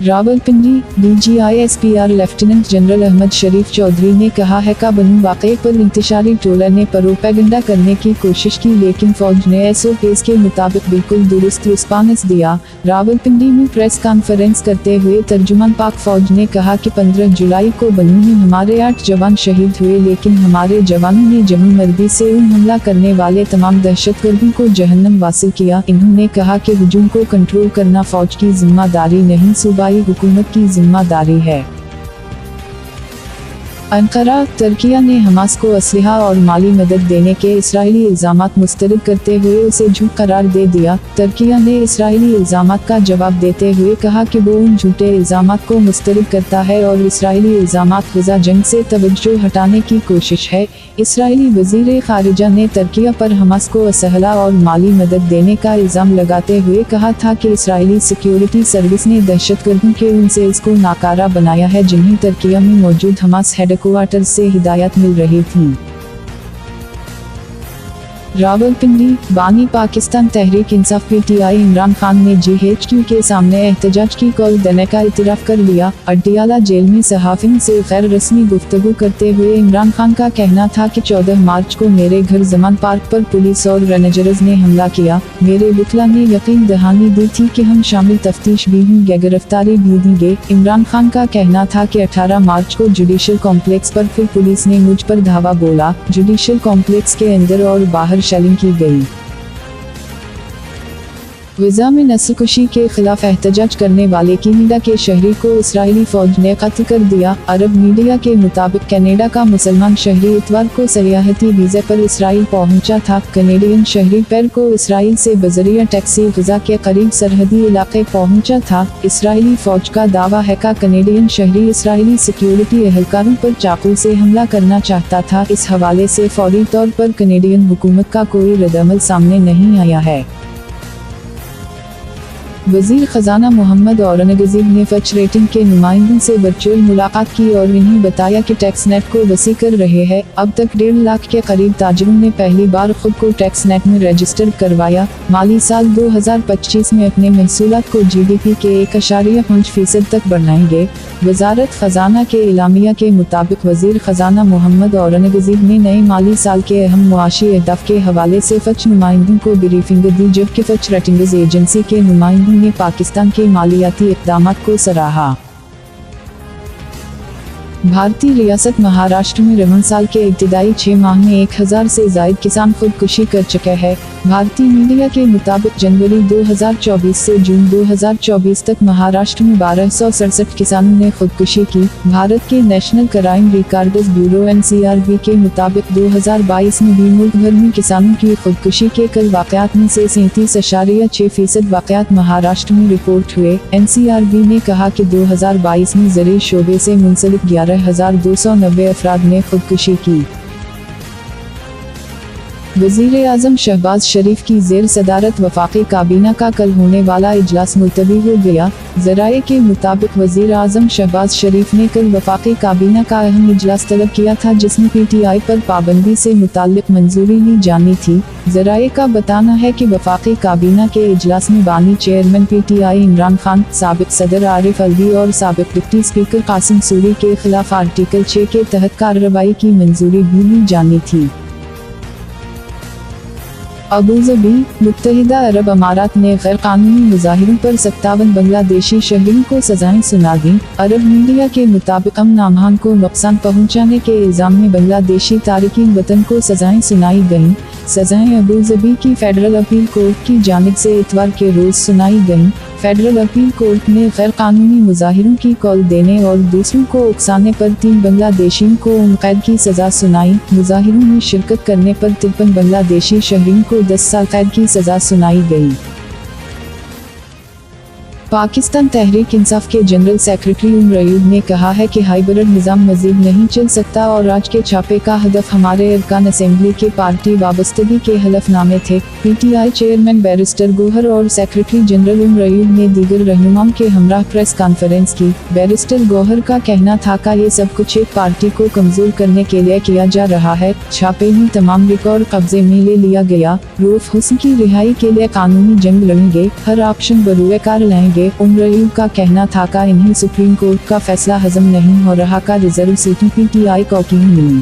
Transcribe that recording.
Rawalpindi DGISPR lieutenant general Ahmed Sharif Chaudhry ने कहा है का बनू वाक़े पर इंतशारी ट्रोलर ने प्रोपेगेंडा करने की कोशिश की लेकिन फौज ने SOPs के मुताबिक बिल्कुल दुरुस्त रिस्पांस दिया। रावलपिंडी में प्रेस कॉन्फ्रेंस करते हुए तर्जुमान पाक फौज ने कहा कि 15 जुलाई को बनू में हमारे 8 जवान शहीद हुए लेकिन हमारे जवानों ने जमी मर्दी से उन हमला करने वाले तमाम दहशतगर्दों को जहन्नम वासिल किया। इन्होंने कहा कि हुजूम को कंट्रोल करना फौज की जिम्मेदारी नहीं सूबाई हुकूमत की जिम्मेदारी है। अंकारा तुर्की ने हमास को असलहा और माली मदद देने के इस्राएली इल्ज़ामात मुस्तरद करते हुए उसे झूठ करार दे दिया। तुर्की ने इस्राएली इल्ज़ामात का जवाब देते हुए कहा कि वो उन झूठे इल्ज़ामात को मुस्तरद करता है और इस्राएली इल्ज़ामात ग़ज़ा जंग से तवज्जो हटाने की कोशिश है। इस्राएली वज़ीर ख़ारिजा ने तुर्की पर हमास को असलहा और माली मदद देने का इल्ज़ाम लगाते हुए कहा था कि इस्राएली सिक्योरिटी सर्विस ने दहशतगर्दों के उन सेल्स को नाकारा बनाया है जिन्हें तुर्की में मौजूद हमास हेडक्वार्टर से हिदायत मिल रही थी। रावलपिंडी बानी पाकिस्तान तहरीक इंसाफ PTI इमरान खान ने GHQ के सामने एहतजाज की कॉल देने का इतराफ़ कर लिया। अड्डियाला जेल में सहाफ़ियों से गैर रस्मी गुफ्तगू करते हुए इमरान खान का कहना था कि 14 मार्च को मेरे घर जमान पार्क पर पुलिस और रेंजर्स ने हमला किया। मेरे वकील ने यकीन दहानी दी थी कि हम शामिल तफ्तीश भी होंगे, गिरफ्तारी भी देंगे। इमरान खान का कहना था कि 18 मार्च को जुडिशल कॉम्प्लेक्स पर फिर पुलिस ने मुझ पर धावा बोला। जुडिशल कॉम्प्लेक्स के अंदर और बाहर शेलिंग की गई। ग़ज़ा में नस्लकुशी के खिलाफ एहतजाज करने वाले कनाडा के शहरी को इस्राएली फौज ने कत्ल कर दिया। अरब मीडिया के मुताबिक कनाडा का मुसलमान शहरी इतवार को सयाहती वीज़े पर इसराइल पहुंचा था। कनेडियन शहरी पैर को इसराइल से बज़रिया टैक्सी ग़ज़ा के करीब सरहदी इलाके पहुंचा था। इसराइली फौज का दावा है कि कनेडियन शहरी इसराइली सिक्योरिटी एहलकारों पर चाकू से हमला करना चाहता था। इस हवाले से फौरी तौर पर कनेडियन हुकूमत का कोई रद्दअमल सामने नहीं आया है। वज़ीर ख़ज़ाना मोहम्मद औरंगज़ेब ने फच रेटिंग के नुमाइंदों से वर्चुअल मुलाकात की और इन्हें बताया कि टैक्स नेट को वसी कर रहे हैं। अब तक 1.5 लाख के करीब ताजरों ने पहली बार खुद को टैक्स नेट में रजिस्टर करवाया। माली साल 2025 में अपने महसूलात को GDP के 1.5% तक बढ़ाएंगे। वज़ारत ख़ज़ाना के इलामिया के मुताबिक वज़ीर ख़ज़ाना मोहम्मद औरंगज़ेब ने नए माली साल के अहम मुआशी अहदाफ के हवाले से फच नुमाइंदों को ब्रीफिंग दी, जबकि फच रेटिंग्स एजेंसी के नुमाइंदों ने पाकिस्तान के मालियाती इक़दामात को सराहा। भारतीय रियासत महाराष्ट्र में रमज़ान साल के इब्तिदाई 6 माह में 1000 से ज़ायद किसान खुदकुशी कर चुके हैं। भारतीय मीडिया के मुताबिक जनवरी 2024 से जून 2024 तक महाराष्ट्र में 1267 किसानों ने खुदकुशी की। भारत के national crime records bureau NCRB के मुताबिक 2022 में भी मुल्क भर में किसानों की खुदकुशी के कल वाक़यात में से 37.6% वाक़यात महाराष्ट्र में रिपोर्ट हुए। NCRB ने कहा कि 2022 में ज़रूरी शोबे से मुंसलिक 11,290 अफराद ने खुदकुशी की। वज़ीर आज़म शहबाज शरीफ की ज़ेर सदारत वफ़ाक़ी काबीना का कल होने वाला इजलास मुलतवी हो गया। ज़राए के मुताबिक वज़ीर आज़म शहबाज शरीफ ने कल वफ़ाक़ी काबीना का अहम इजलास तलब किया था जिसमें PTI पर पाबंदी से मुताल्लिक़ मंजूरी ली जानी थी। ज़राए का बताना है कि वफ़ाक़ी काबीना के इजलास में बानी चेयरमैन PTI इमरान खान, साबिक़ सदर आरिफ अलवी और साबिक़ डिप्टी स्पीकर कासिम सूरी के खिलाफ आर्टिकल 6 के तहत कार्रवाई की मंजूरी भी ली जानी थी। अबूज़बी मुत्तहिदा अरब अमारात ने गैर कानूनी मुजाहिरों पर 57 बांग्लादेशी शहरियों को सजाएं सुना दी। अरब मीडिया के मुताबिक अमन अमान को नुकसान पहुंचाने के इल्ज़ाम में बांग्लादेशी तारिकीन वतन को सजाएं सुनाई गईं। सजाएं अबूज़बी की फेडरल अपील कोर्ट की जानिब से इतवार के रोज़ सुनाई गईं। फेडरल अपील कोर्ट ने गैर कानूनी मुजाहिरों की कॉल देने और दूसरों को उकसाने पर 3 बांग्लादेशियों को उम्र कैद की सज़ा सुनाई। मुजाहिरों में शिरकत करने पर 53 बांग्लादेशी शहरियों को 10 साल कैद की सज़ा सुनाई गई। पाकिस्तान तहरीक इंसाफ के जनरल सेक्रेटरी उमर अयूब ने कहा है कि हाइब्रिड निज़ाम मज़ीद नहीं चल सकता और आज के छापे का हदफ हमारे अरकान असेंबली के पार्टी वाबस्तगी के हलफनामे थे। PTI चेयरमैन बैरिस्टर गोहर और सेक्रेटरी जनरल उमर अयूब ने दीगर रहनुमाओं के हमराह प्रेस कॉन्फ्रेंस की। बैरिस्टर गोहर का कहना था कि ये सब कुछ एक पार्टी को कमज़ोर करने के लिए किया जा रहा है। छापे में तमाम रिकॉर्ड कब्जे में ले लिया गया। रूफ हुस्न की रिहाई के लिए कानूनी जंग लड़ेंगे, हर ऑप्शन बरूए कार लाएंगे। رہے। رئیب کا کہنا تھا کہ انہیں سپریم کورٹ کا فیصلہ ہضم نہیں ہو رہا، کا ریزرو سیٹیں PTI کو کیوں ملی۔